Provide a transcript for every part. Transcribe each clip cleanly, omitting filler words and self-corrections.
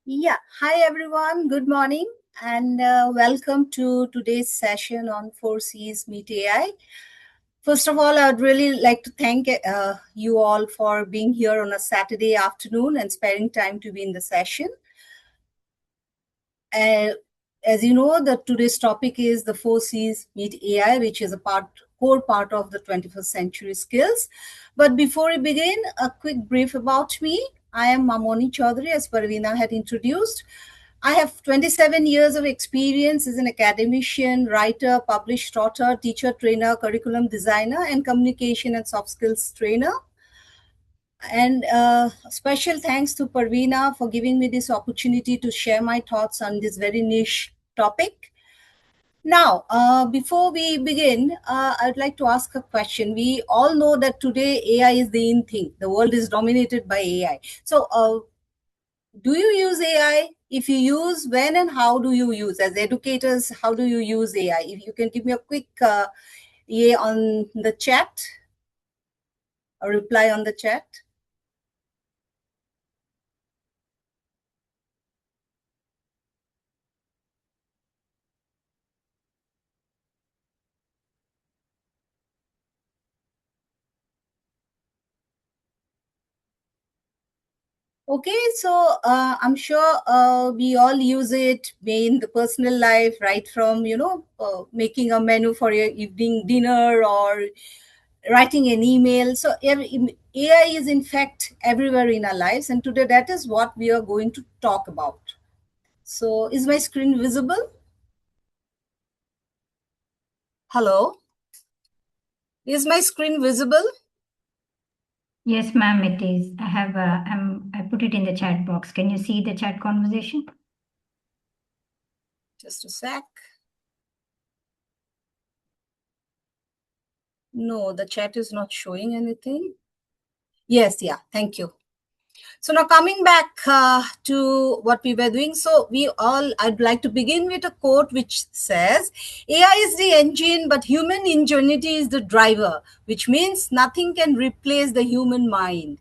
Yeah, hi everyone. Good morning and welcome to today's session on 4Cs Meet AI. First of all, I would really like to thank you all for being here on a Saturday afternoon and sparing time to be in the session. Uh, as you know, today's topic is the 4Cs Meet AI, which is a core part of the 21st century skills. But before we begin, a quick brief about me. I am Mamoni Chaudhary, as Parveena had introduced. I have 27 years of experience as an academician, writer, published author, teacher, trainer, curriculum designer, and communication and soft skills trainer. And special thanks to Parveena for giving me this opportunity to share my thoughts on this very niche topic. Now, before we begin, I'd like to ask a question. We all know that today AI is the in thing. The world is dominated by AI. So, do you use AI? If you use, when and how do you use? As educators, how do you use AI? If you can give me a quick EA on the chat, a reply on the chat. Okay, so I'm sure we all use it in the personal life, right from, making a menu for your evening dinner or writing an email. So AI is in fact everywhere in our lives. And today that is what we are going to talk about. So is my screen visible? Hello? Is my screen visible? Yes, ma'am, it is. I put it in the chat box. Can you see the chat conversation? Just a sec. No, the chat is not showing anything. Yes, yeah, thank you. So now coming back to what we were doing. So I'd like to begin with a quote which says, AI is the engine, but human ingenuity is the driver, which means nothing can replace the human mind.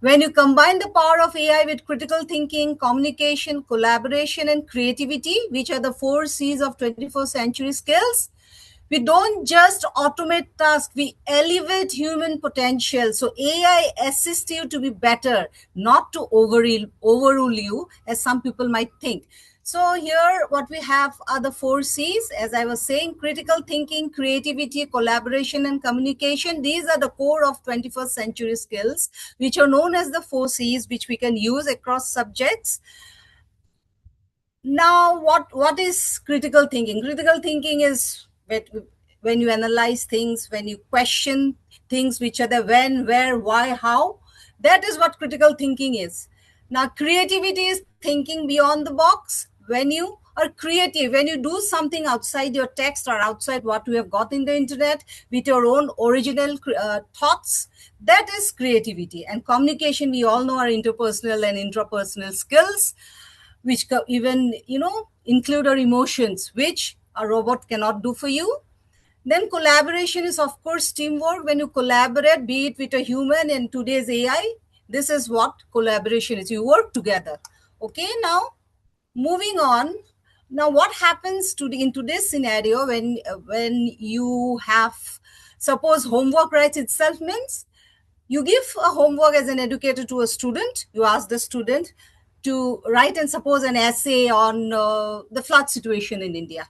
When you combine the power of AI with critical thinking, communication, collaboration, and creativity, which are the 4 Cs of 21st century skills, we don't just automate tasks, we elevate human potential. So AI assists you to be better, not to overrule you, as some people might think. So here what we have are the 4 Cs, as I was saying: critical thinking, creativity, collaboration, and communication. These are the core of 21st century skills, which are known as the 4 Cs, which we can use across subjects. Now, what is critical thinking? Critical thinking is when you analyze things, when you question things, which are the when, where, why, how. That is what critical thinking is. Now, creativity is thinking beyond the box. When you are creative, when you do something outside your text or outside what we have got in the internet with your own original thoughts, that is creativity. And communication, we all know, are interpersonal and intrapersonal skills, which even include our emotions, which a robot cannot do for you. Then collaboration is of course teamwork. When you collaborate, be it with a human and today's AI, this is what collaboration is. You work together. Okay, now moving on. Now what happens in today's scenario when you have, suppose homework writes itself, means you give a homework as an educator to a student. You ask the student to write and suppose an essay on the flood situation in India.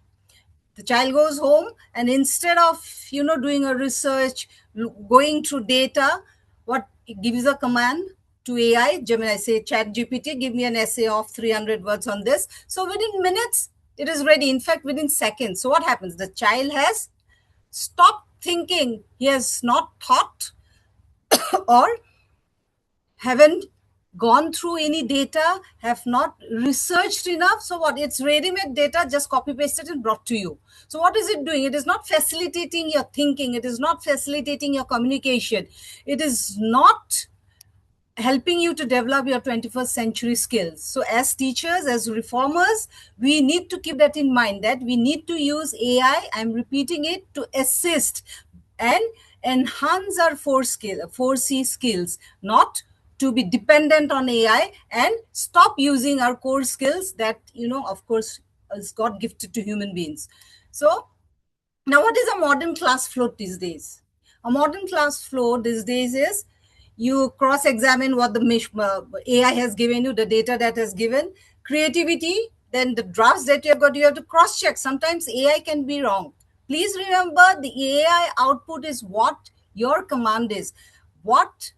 The child goes home and instead of doing a research, going through data, what it gives a command to AI, Gemini, say chat GPT, give me an essay of 300 words on this. So within minutes it is ready, in fact within seconds. So what happens? The child has stopped thinking, he has not thought or haven't gone through any data, have not researched enough. So what? It's ready-made data, just copy pasted and brought to you. So what is it doing? It is not facilitating your thinking. It is not facilitating your communication. It is not helping you to develop your 21st century skills. So as teachers, as reformers, we need to keep that in mind, that we need to use AI, I'm repeating it, to assist and enhance our 4C skills, not to be dependent on AI and stop using our core skills that, of course, is God gifted to human beings. So now, what is a modern class flow these days? A modern class flow these days is you cross-examine what the AI has given you, the data that has given, creativity, then the drafts that you have got, you have to cross-check. Sometimes AI can be wrong. Please remember the AI output is what your command is. What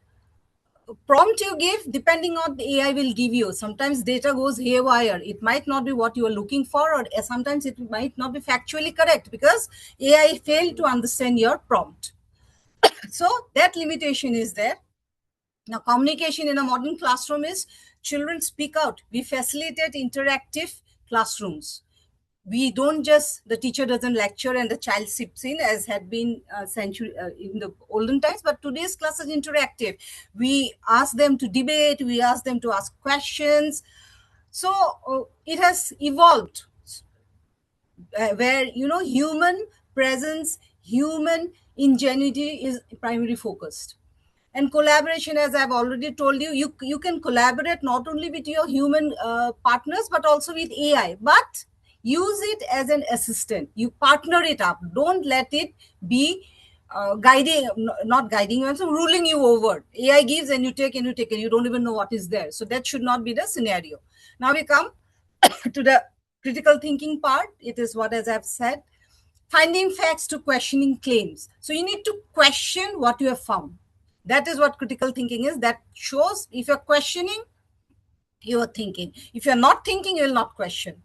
prompt you give, depending on the AI will give you. Sometimes data goes haywire. It might not be what you are looking for, or sometimes it might not be factually correct because AI failed to understand your prompt. So that limitation is there. Now, communication in a modern classroom is children speak out. We facilitate interactive classrooms. We don't just, the teacher doesn't lecture and the child sips in as had been in the olden times, but today's class is interactive. We ask them to debate, we ask them to ask questions. So it has evolved where, human presence, human ingenuity is primary focused. And collaboration, as I've already told you, you can collaborate not only with your human partners but also with AI, but use it as an assistant. You partner it up. Don't let it be guiding, not guiding you, so ruling you over. AI gives and you take and you take and you don't even know what is there. So that should not be the scenario. Now we come to the critical thinking part. It is what, as I've said, finding facts to questioning claims. So you need to question what you have found. That is what critical thinking is. That shows if you're questioning, you are thinking. If you're not thinking, you will not question.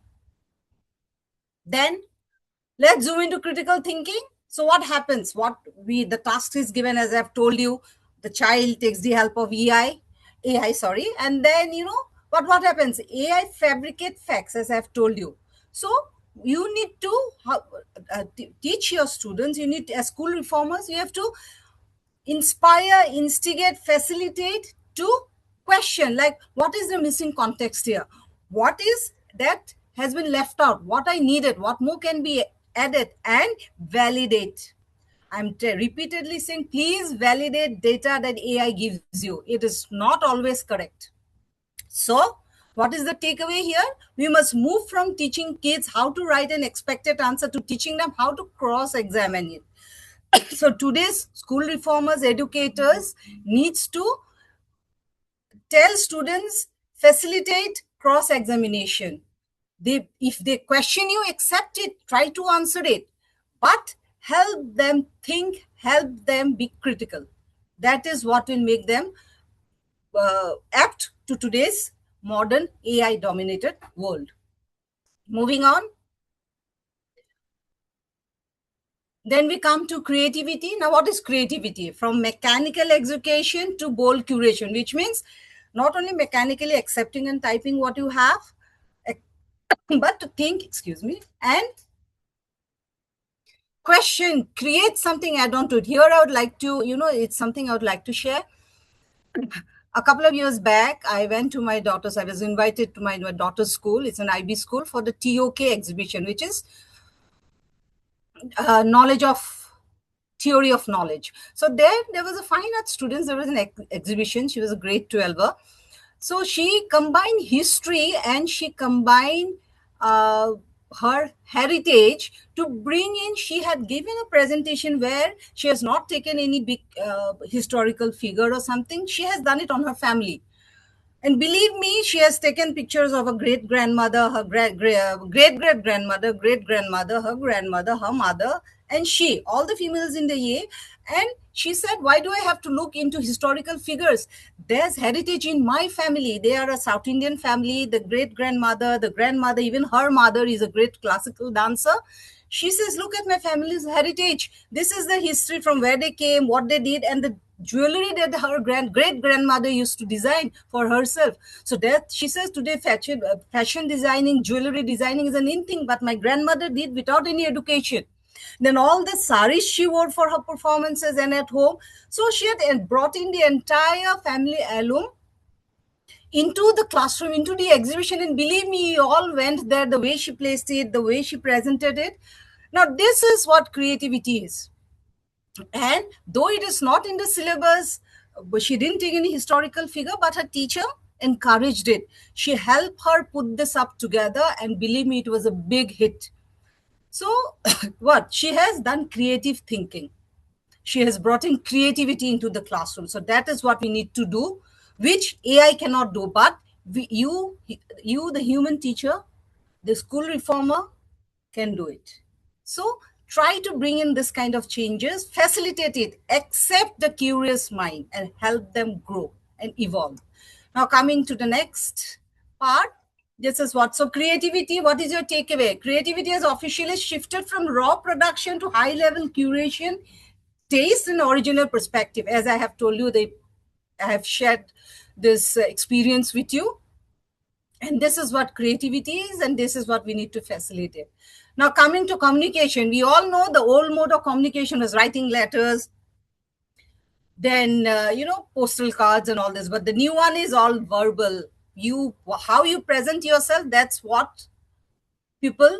Then let's zoom into critical thinking. So what happens? The task is given, as I've told you, the child takes the help of AI, sorry, and then what happens? AI fabricate facts, as I've told you. So you need to teach your students. You need, as school reformers, you have to inspire, instigate, facilitate to question, like, what is the missing context here? What is that has been left out? What I needed? What more can be added? And validate. I'm repeatedly saying, please validate data that AI gives you. It is not always correct. So, what is the takeaway here? We must move from teaching kids how to write an expected answer to teaching them how to cross-examine it. So today's school reformers, educators needs to tell students, facilitate cross-examination. If they question you, accept it, try to answer it, but help them think, help them be critical. That is what will make them apt to today's modern AI-dominated world. Moving on. Then we come to creativity. Now, what is creativity? From mechanical execution to bold curation, which means not only mechanically accepting and typing what you have, but to think, and question, create something, add on to it. Here, I would like to, it's something I would like to share. A couple of years back, I went to my daughter's, I was invited to my daughter's school. It's an IB school for the TOK exhibition, which is knowledge of theory of knowledge. So there was a fine art students. There was an exhibition. She was a grade 12er. So she combined history and she combined her heritage to bring in. She had given a presentation where she has not taken any big historical figure or something. She has done it on her family. And believe me, she has taken pictures of her great-grandmother, her great-great-grandmother, great-grandmother, her grandmother, her mother, and she, all the females in the year. And she said, why do I have to look into historical figures? There's heritage in my family. They are a South Indian family. The great-grandmother, the grandmother, even her mother is a great classical dancer. She says, look at my family's heritage. This is the history from where they came, what they did, and the jewelry that her great-grandmother used to design for herself. So that she says today fashion designing, jewelry designing is an in thing, but my grandmother did without any education. Then all the saris she wore for her performances and at home. So she had brought in the entire family heirloom into the classroom, into the exhibition, and believe me, you all went there, the way she placed it, the way she presented it. Now, this is what creativity is. And though it is not in the syllabus, but she didn't take any historical figure, but her teacher encouraged it. She helped her put this up together, and believe me, it was a big hit. So, what? She has done creative thinking. She has brought in creativity into the classroom. So that is what we need to do, which AI cannot do. But you, the human teacher, the school reformer, can do it. So try to bring in this kind of changes, facilitate it, accept the curious mind, and help them grow and evolve. Now, coming to the next part, this is what. So, creativity, what is your takeaway? Creativity has officially shifted from raw production to high level curation, taste, and original perspective. As I have told you, I have shared this experience with you. And this is what creativity is, and this is what we need to facilitate. Now, coming to communication, we all know the old mode of communication was writing letters, then postal cards and all this, but the new one is all verbal. How you present yourself, that's what people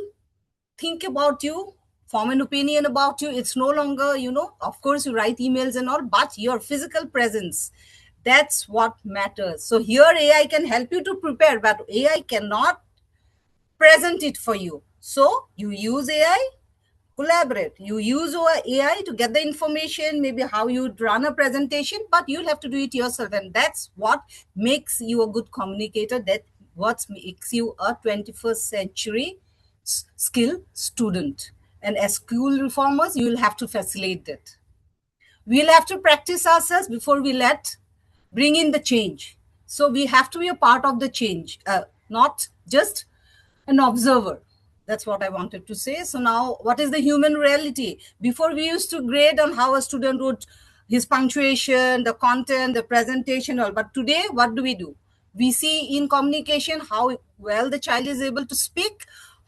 think about you, form an opinion about you. It's no longer, of course you write emails and all, but your physical presence, that's what matters. So here AI can help you to prepare, but AI cannot present it for you. So you use AI, collaborate. You use AI to get the information, maybe how you run a presentation, but you'll have to do it yourself. And that's what makes you a good communicator. That what makes you a 21st century skill student. And as school reformers, you will have to facilitate it. We'll have to practice ourselves before we bring in the change. So we have to be a part of the change, not just an observer. That's what I wanted to say. So now, what is the human reality? Before, we used to grade on how a student would, his punctuation, the content, the presentation, all. But today, what do? We see in communication how well the child is able to speak,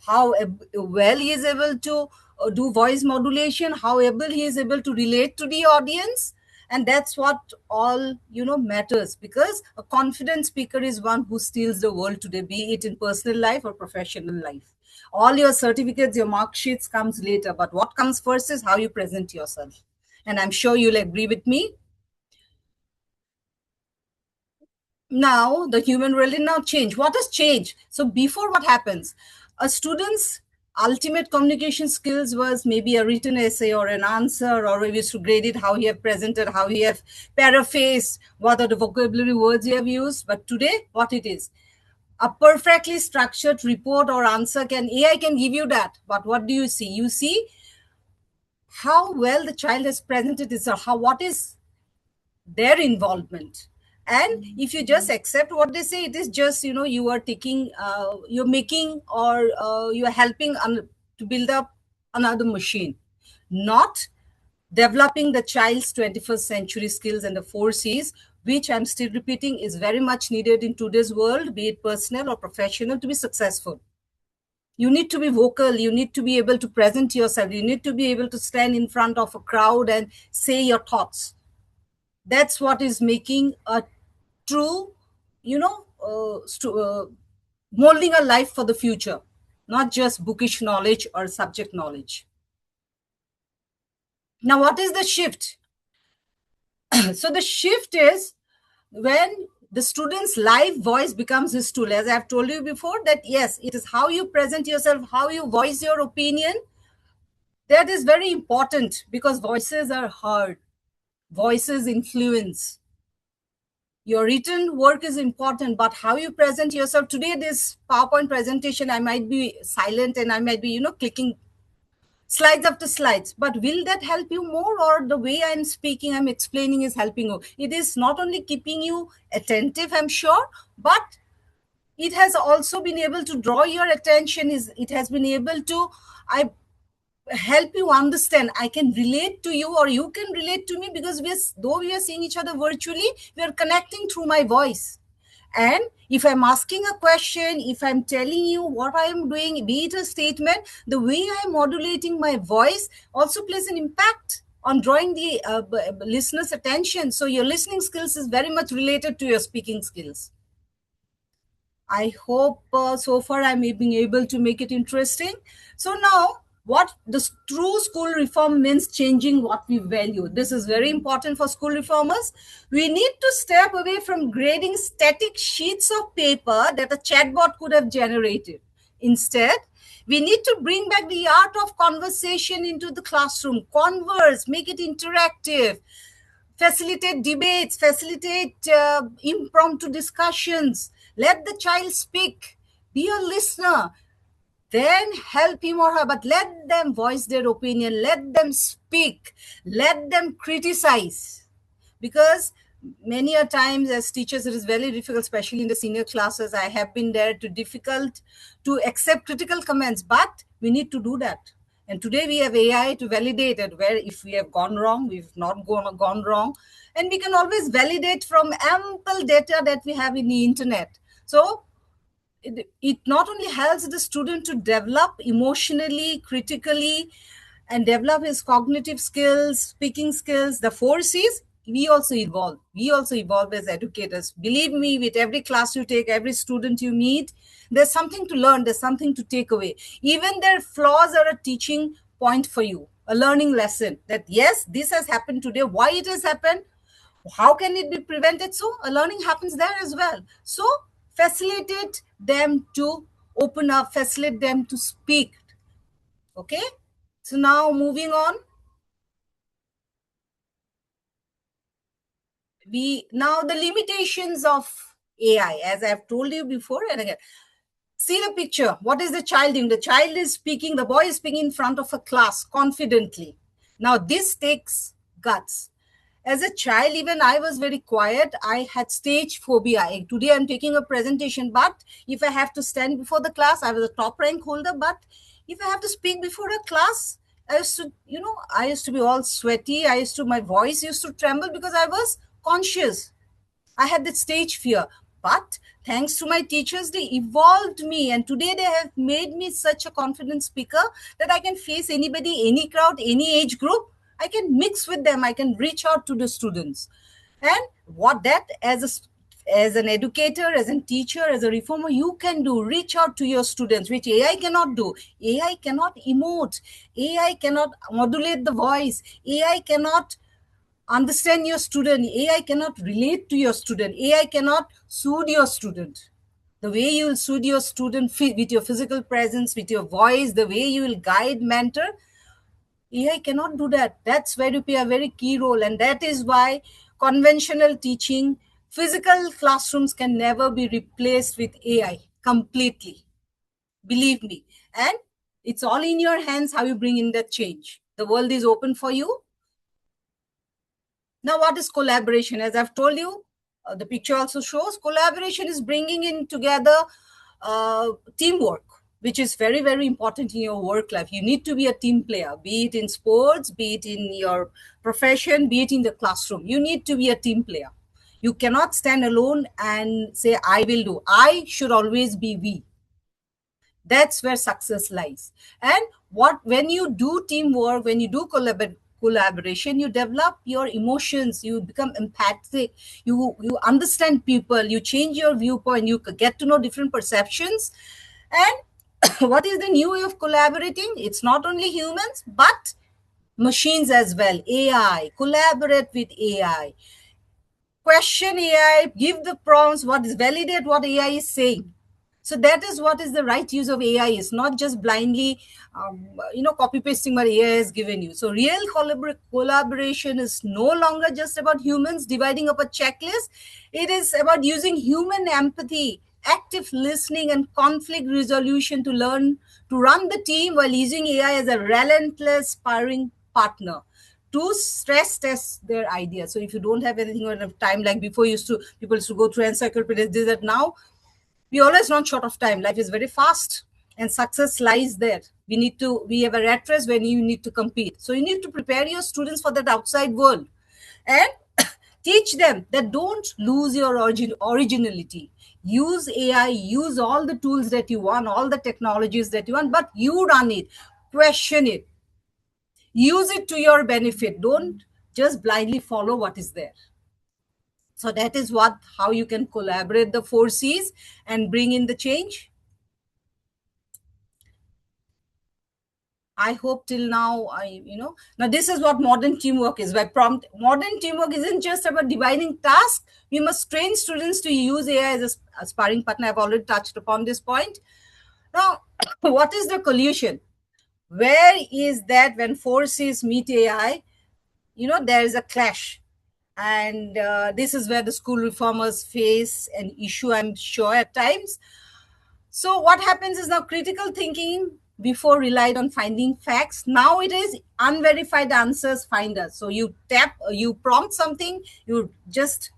how well he is able to do voice modulation, how able he is able to relate to the audience. And that's what all matters, because a confident speaker is one who steals the world today, be it in personal life or professional life. All your certificates, your mark sheets comes later, but what comes first is how you present yourself. And I'm sure you'll agree with me. Now the human reality now change. What has changed? So before, what happens? A student's ultimate communication skills was maybe a written essay or an answer, or we used to grade it how he have presented, how he have paraphrased, what are the vocabulary words he have used. But today, what it is? A perfectly structured report or answer, AI can give you that. But what do you see? You see how well the child has presented itself, what is their involvement. And if you just accept what they say, it is just, you are taking, you're making, or you're helping to build up another machine, not developing the child's 21st century skills and the 4Cs, which I'm still repeating is very much needed in today's world, be it personal or professional, to be successful. You need to be vocal. You need to be able to present yourself. You need to be able to stand in front of a crowd and say your thoughts. That's what is making a true, molding a life for the future, not just bookish knowledge or subject knowledge. Now, what is the shift? So the shift is when the student's live voice becomes his tool. As I've told you before, that yes, it is how you present yourself, how you voice your opinion. That is very important, because voices are heard. Voices influence. Your written work is important, but how you present yourself. Today, this PowerPoint presentation, I might be silent and I might be, clicking slides after slides, but will that help you more, or the way I'm speaking, I'm explaining is helping you? It is not only keeping you attentive, I'm sure, but it has also been able to draw your attention. It has been able to help you understand. I can relate to you, or you can relate to me, because though we are seeing each other virtually, we are connecting through my voice. And if I'm asking a question, if I'm telling you what I am doing, be it a statement, the way I'm modulating my voice also plays an impact on drawing the listener's attention. So your listening skills is very much related to your speaking skills. I hope so far I'm being able to make it interesting. So now, What the true school reform means: changing what we value. This is very important for school reformers. We need to step away from grading static sheets of paper that a chatbot could have generated. Instead, we need to bring back the art of conversation into the classroom. Converse, make it interactive, facilitate debates, facilitate impromptu discussions. Let the child speak. Be a listener, then help him or her, but let them voice their opinion, let them speak, let them criticize. Because many a times as teachers it is very difficult, especially in the senior classes, I have been there, to difficult to accept critical comments, but we need to do that. And today we have AI to validate it, where if we have gone wrong, we've not gone wrong, and we can always validate from ample data that we have in the internet. So it not only helps the student to develop emotionally, critically, and develop his cognitive skills, speaking skills, the four C's. We also evolve. We also evolve as educators. Believe me, with every class you take, every student you meet, there's something to learn, there's something to take away. Even their flaws are a teaching point for you, a learning lesson that yes, this has happened today, why it has happened, how can it be prevented. So a learning happens there as well. So facilitate them to open up, facilitate them to speak. Okay, so now moving on, we now the limitations of AI, as I've told you before and again. See the picture. What is the child doing? The child is speaking, the boy is speaking in front of a class confidently. Now this takes guts. As a child, even I was very quiet. I had stage phobia. Today I'm taking a presentation, but if I have to stand before the class, I was a top rank holder, but if I have to speak before a class, I used to, I used to be all sweaty. My voice used to tremble because I was conscious. I had that stage fear. But thanks to my teachers, they evolved me. And today they have made me such a confident speaker that I can face anybody, any crowd, any age group. I can mix with them. I can reach out to the students. And what that as an educator, as a teacher, as a reformer, you can do, reach out to your students, which AI cannot do. AI cannot emote. AI cannot modulate the voice. AI cannot understand your student. AI cannot relate to your student. AI cannot soothe your student. The way you will soothe your student with your physical presence, with your voice, the way you will guide, mentor, AI cannot do that. That's where you play a very key role. And that is why conventional teaching, physical classrooms can never be replaced with AI completely. Believe me. And it's all in your hands how you bring in that change. The world is open for you. Now, what is collaboration? As I've told you, the picture also shows collaboration is bringing in together teamwork, which is very, very important in your work life. You need to be a team player, be it in sports, be it in your profession, be it in the classroom. You need to be a team player. You cannot stand alone and say, I will do. I should always be we. That's where success lies. And when you do teamwork, when you do collaboration, you develop your emotions, you become empathic, you understand people, you change your viewpoint, you get to know different perceptions. And what is the new way of collaborating? It's not only humans but machines as well. AI, collaborate with AI, question AI, give the prompts, validate what AI is saying. So that is what is the right use of AI. Is not just blindly copy pasting what AI has given you. So real collaboration is no longer just about humans dividing up a checklist. It is about using human empathy, active listening, and conflict resolution to learn to run the team while using AI as a relentless sparring partner to stress test their ideas. So if you don't have anything on time, like before people used to go through encyclopedias, this, that. Now we always run short of time. Life is very fast and success lies there. We have a rat race when you need to compete. So you need to prepare your students for that outside world and teach them that don't lose your originality. Use AI, use all the tools that you want, all the technologies that you want, but you run it, question it, use it to your benefit. Don't just blindly follow what is there. So that is how you can collaborate the four C's and bring in the change. I hope till now, now this is what modern teamwork is. By prompt, modern teamwork isn't just about dividing tasks. We must train students to use AI as a sparring partner. I've already touched upon this point. Now, what is the collusion? Where is that when forces meet AI? There is a clash. And this is where the school reformers face an issue, I'm sure, at times. So what happens is now critical thinking before relied on finding facts. Now it is unverified answers finder. So you prompt something, you just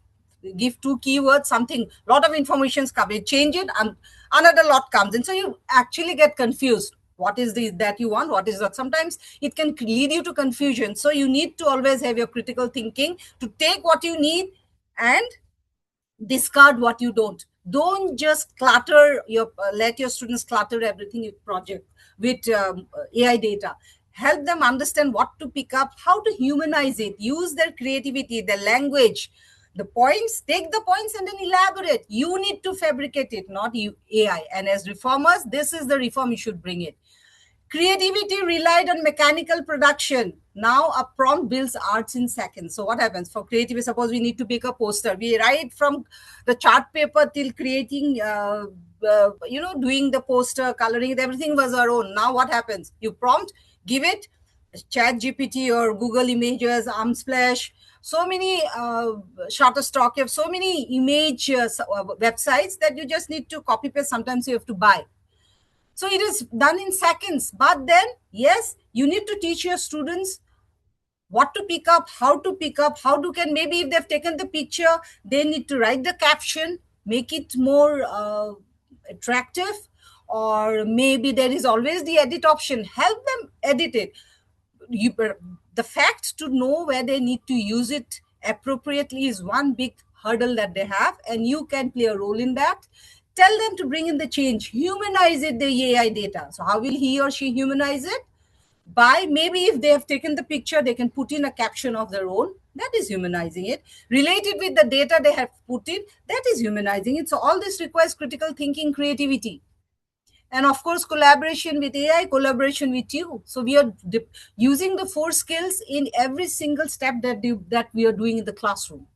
give two keywords, something, lot of information comes, you change it, and another lot comes in. So you actually get confused. What is that you want? What is that? Sometimes it can lead you to confusion. So you need to always have your critical thinking to take what you need and discard what you don't just clutter your let your students clutter everything with project with AI data. Help them understand what to pick up, how to humanize it, use their creativity, their language, the points, take the points and then elaborate. You need to fabricate it, not you AI. And as reformers, this is the reform you should bring it. Creativity relied on mechanical production. Now a prompt builds arts in seconds. So what happens for creativity? Suppose we need to pick a poster. We write from the chart paper till creating, doing the poster, coloring it, everything was our own. Now what happens? You prompt, give it, Chat GPT or Google Images, Unsplash, so many Shutterstock, you have so many image websites that you just need to copy paste. Sometimes you have to buy. So it is done in seconds. But then, yes, you need to teach your students what to pick up, how to pick up, maybe if they've taken the picture, they need to write the caption, make it more attractive, or maybe there is always the edit option. Help them edit it. The fact to know where they need to use it appropriately is one big hurdle that they have, and you can play a role in that. Tell them to bring in the change, humanize it, the AI data. So how will he or she humanize it? By maybe if they have taken the picture, they can put in a caption of their own. That is humanizing it. Relate it with the data they have put in. That is humanizing it. So all this requires critical thinking, creativity. And of course, collaboration with AI, collaboration with you. So we are using the 4 skills in every single step that we are doing in the classroom.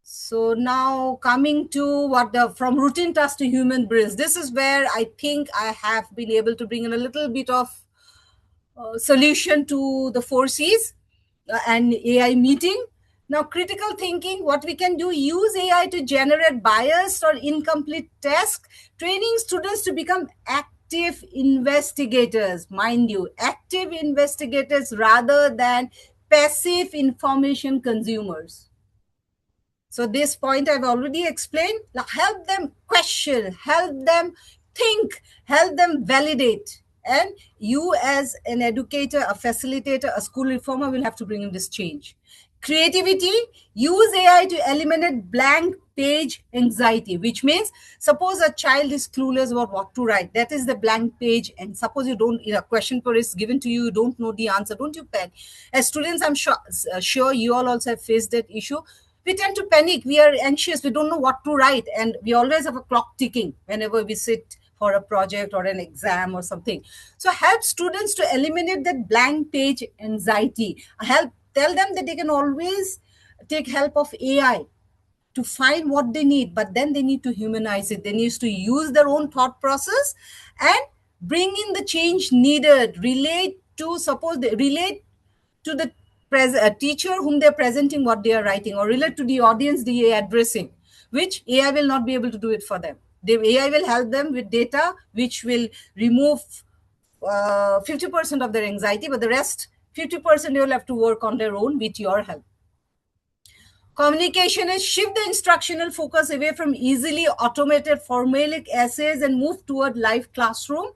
So now coming to from routine tasks to human brains, this is where I think I have been able to bring in a little bit of solution to the 4 C's and AI meeting. Now, critical thinking, what we can do, use AI to generate biased or incomplete tasks, training students to become active investigators, mind you, active investigators rather than passive information consumers. So this point I've already explained. Help them question, help them think, help them validate. And you as an educator, a facilitator, a school reformer will have to bring in this change. Creativity, use AI to eliminate blank page anxiety, which means suppose a child is clueless about what to write. That is the blank page. And suppose you don't, a question paper is given to you, you don't know the answer. Don't you panic? As students, I'm sure you all also have faced that issue. We tend to panic. We are anxious. We don't know what to write. And we always have a clock ticking whenever we sit for a project or an exam or something. So help students to eliminate that blank page anxiety. Tell them that they can always take help of AI to find what they need, but then they need to humanize it. They need to use their own thought process and bring in the change needed. Relate to the teacher whom they're presenting what they are writing, or relate to the audience they are addressing, which AI will not be able to do it for them. The AI will help them with data, which will remove 50% of their anxiety, but the rest 50% they will have to work on their own with your help. Communication is shift the instructional focus away from easily automated formulaic essays and move toward live classroom,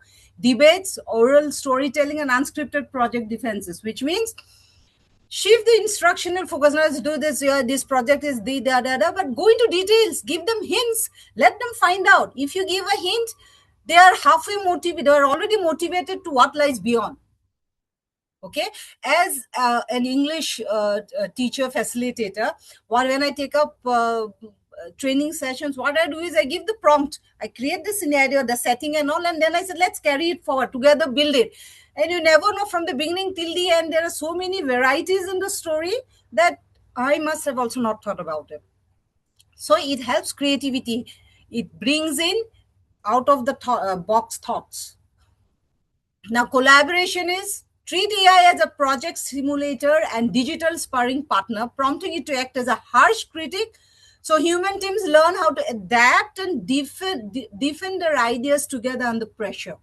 debates, oral storytelling, and unscripted project defenses, which means shift the instructional focus. Now let's do this. This project is but go into details. Give them hints. Let them find out. If you give a hint, they are halfway motivated. They are already motivated to what lies beyond. Okay, as an English teacher facilitator, when I take up training sessions, what I do is I give the prompt, I create the scenario, the setting and all, and then I said, let's carry it forward together, build it. And you never know, from the beginning till the end, there are so many varieties in the story that I must have also not thought about it. So it helps creativity. It brings in out of the box thoughts. Now, collaboration is treat AI as a project simulator and digital sparring partner, prompting it to act as a harsh critic. So human teams learn how to adapt and defend their ideas together under pressure.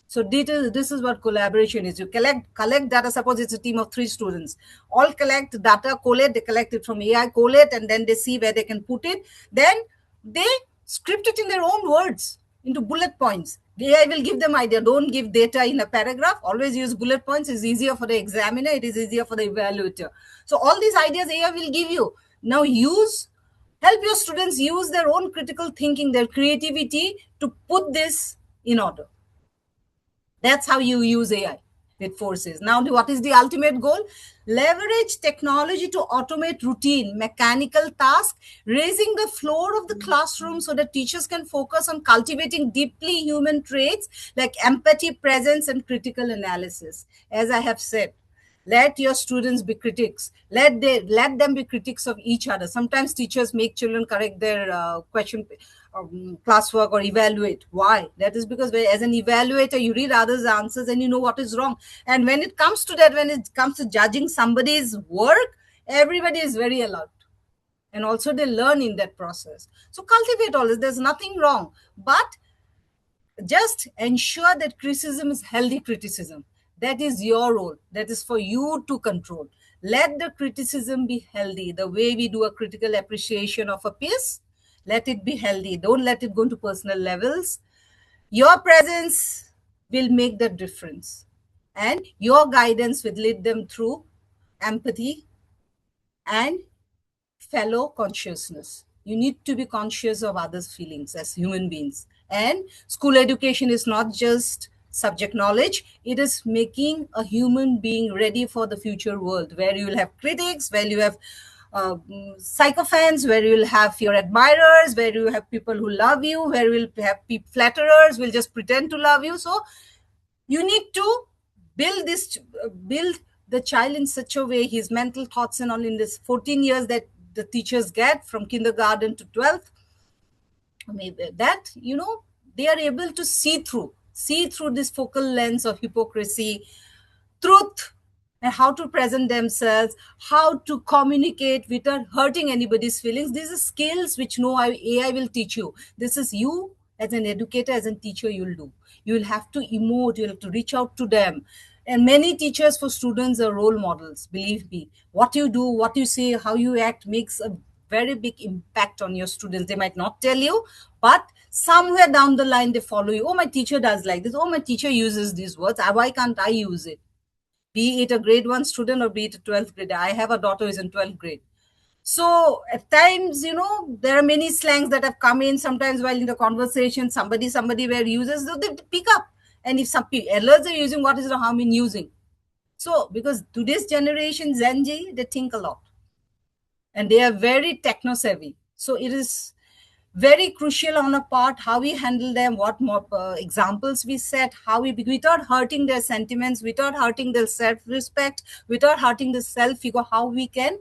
So this is what collaboration is. You collect data. Suppose it's a team of 3 students. All collect data, collate. They collect it from AI, collate, and then they see where they can put it. Then they script it in their own words into bullet points. The AI will give them idea. Don't give data in a paragraph. Always use bullet points. It's easier for the examiner. It is easier for the evaluator. So all these ideas AI will give you. Now help your students use their own critical thinking, their creativity to put this in order. That's how you use AI with forces. Now, what is the ultimate goal? Leverage technology to automate routine, mechanical tasks, raising the floor of the classroom so that teachers can focus on cultivating deeply human traits like empathy, presence, and critical analysis. As I have said, let your students be critics. Let them be critics of each other. Sometimes teachers make children correct their question classwork or evaluate. Why? That is because as an evaluator, you read others' answers and you know what is wrong. And when it comes to that, when it comes to judging somebody's work, everybody is very alert. And also they learn in that process. So cultivate all this. There's nothing wrong. But just ensure that criticism is healthy criticism. That is your role. That is for you to control. Let the criticism be healthy. The way we do a critical appreciation of a piece, let it be healthy. Don't let it go to personal levels. Your presence will make the difference. And your guidance will lead them through empathy and fellow consciousness. You need to be conscious of others' feelings as human beings. And school education is not just subject knowledge, it is making a human being ready for the future world, where you will have critics, where you have sycophants, where you will have your admirers, where you have people who love you, where you will have flatterers will just pretend to love you. So you need to build the child in such a way, his mental thoughts and all, in this 14 years that the teachers get from kindergarten to 12th, maybe that, they are able to see through this focal lens of hypocrisy, truth, and how to present themselves, how to communicate without hurting anybody's feelings. These are skills which no AI will teach you. This is you as an educator, as a teacher, you'll do. You will have to emote, you'll have to reach out to them. And many teachers for students are role models, believe me. What you do, what you say, how you act makes a very big impact on your students. They might not tell you, but somewhere down the line, they follow you. Oh, my teacher does like this. Oh, my teacher uses these words. Why can't I use it? Be it a grade 1 student or be it a 12th grade. I have a daughter who is in 12th grade. So at times, there are many slangs that have come in. Sometimes while in the conversation, somebody where uses, so they pick up. And if some elders are using, what is the harm in using? So because today's generation, Gen Z, they think a lot. And they are very techno-savvy. So it is very crucial on a part how we handle them, what more examples we set, how we, without hurting their sentiments, without hurting their self-respect, without hurting the self-ego, how we can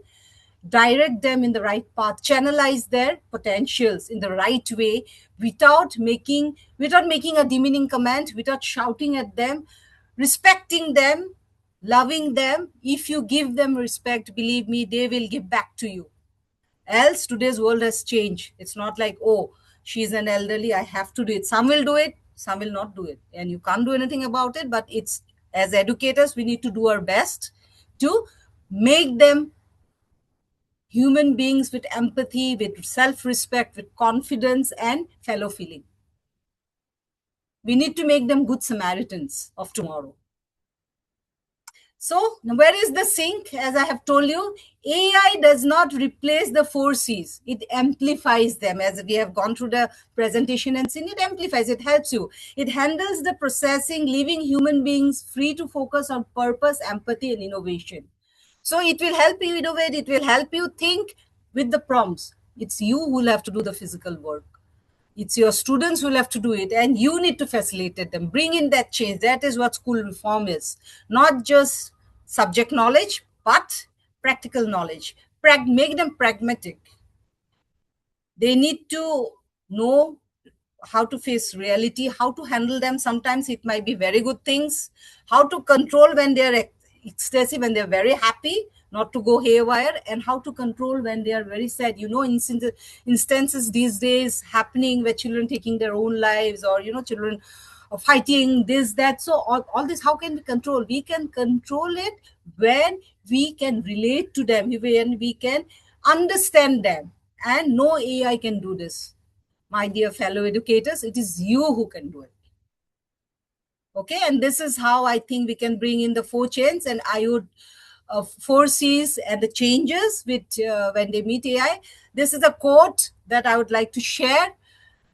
direct them in the right path, channelize their potentials in the right way, without making a demeaning comment, without shouting at them, respecting them, loving them. If you give them respect, believe me, they will give back to you. Else today's world has changed. It's not like, oh, she's an elderly, I have to do it. Some will do it, some will not do it, and you can't do anything about it. But it's, as educators, we need to do our best to make them human beings with empathy, with self-respect, with confidence and fellow feeling. We need to make them good Samaritans of tomorrow. So where is the sync? As I have told you, AI does not replace the 4 C's. It amplifies them. As we have gone through the presentation and seen, it amplifies, it helps you. It handles the processing, leaving human beings free to focus on purpose, empathy, and innovation. So it will help you innovate. It will help you think with the prompts. It's you who will have to do the physical work. It's your students who will have to do it, and you need to facilitate them. Bring in that change. That is what school reform is. Not just subject knowledge, but practical knowledge. Make them pragmatic. They need to know how to face reality, how to handle them. Sometimes it might be very good things, how to control when they're excessive, when they're very happy, not to go haywire, and how to control when they are very sad. Instances these days happening where children taking their own lives, or children fighting this, that. So all this, how can we control? We can control it when we can relate to them, when we can understand them. And no AI can do this, my dear fellow educators. It is you who can do it. Okay, and this is how I think we can bring in the four chains, and I would foresees and the changes with when they meet AI. This is a quote that I would like to share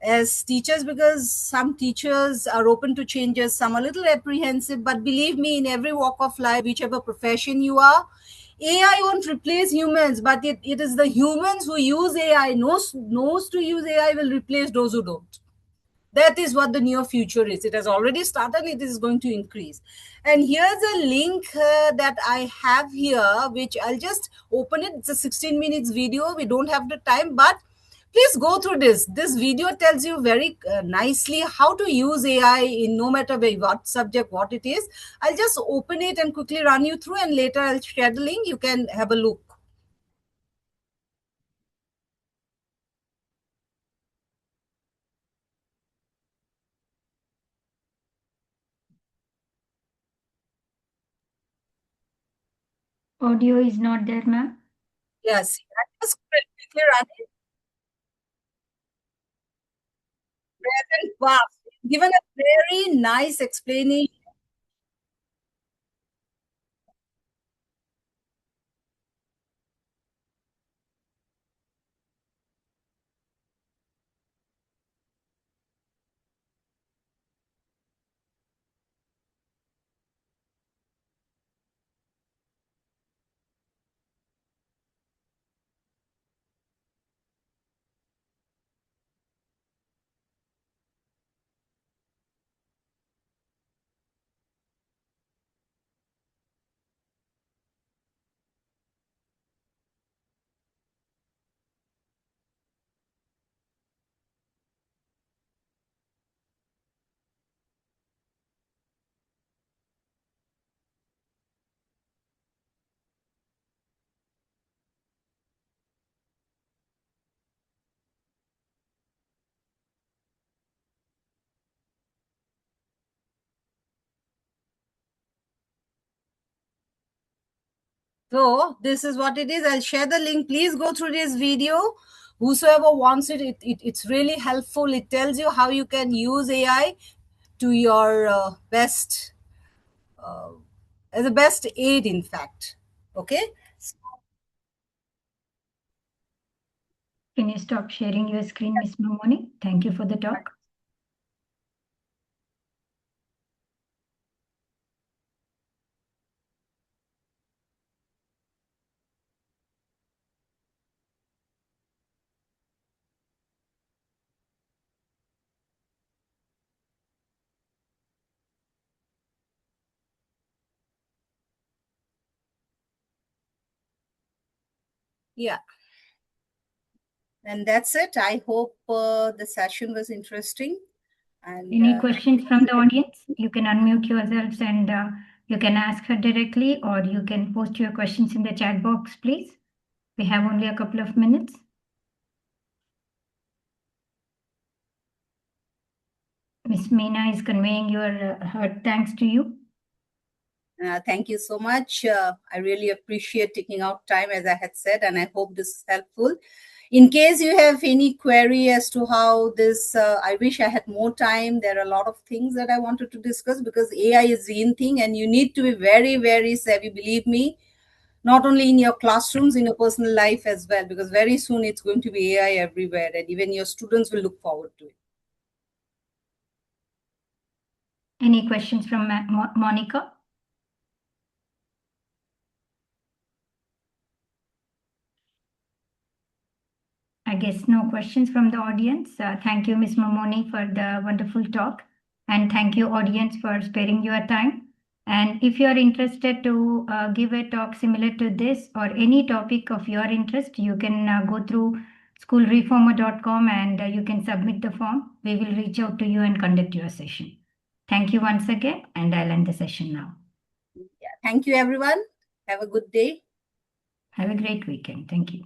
as teachers, because some teachers are open to changes, some are a little apprehensive. But believe me, in every walk of life, whichever profession you are, AI won't replace humans, but it is the humans who use AI, knows to use AI, will replace those who don't. That is what the near future is. It has already started, it is going to increase. And here's a link that I have here, which I'll just open it. It's a 16 minutes video. We don't have the time, but please go through this video. Tells you very nicely how to use AI in no matter what subject, what it is. I'll just open it and quickly run you through, and later I'll share the link. You can have a look. Audio is not there, ma'am. Yes, I just quickly run it. Present past. Given a very nice explanation. So this is what it is. I'll share the link. Please go through this video. Whosoever wants it, it's really helpful. It tells you how you can use AI to your best, as a best aid, in fact. Okay. Can you stop sharing your screen, Miss Mamoni? Thank you for the talk. Yeah. And that's it. I hope the session was interesting. And Any questions from the audience? You can unmute yourselves and you can ask her directly, or you can post your questions in the chat box, please. We have only a couple of minutes. Miss Meena is conveying her thanks to you. thank you so much. I really appreciate taking out time, as I had said, and I hope this is helpful. In case you have any query as to how this, I wish I had more time. There are a lot of things that I wanted to discuss, because AI is the in thing, and you need to be very, very savvy, believe me, not only in your classrooms, in your personal life as well, because very soon it's going to be AI everywhere, and even your students will look forward to it. Any questions from Monica? I guess no questions from the audience. Thank you, Ms. Mamoni, for the wonderful talk. And thank you, audience, for sparing your time. And if you are interested to give a talk similar to this or any topic of your interest, you can go through schoolreformer.com and you can submit the form. We will reach out to you and conduct your session. Thank you once again, and I'll end the session now. Yeah. Thank you, everyone. Have a good day. Have a great weekend. Thank you.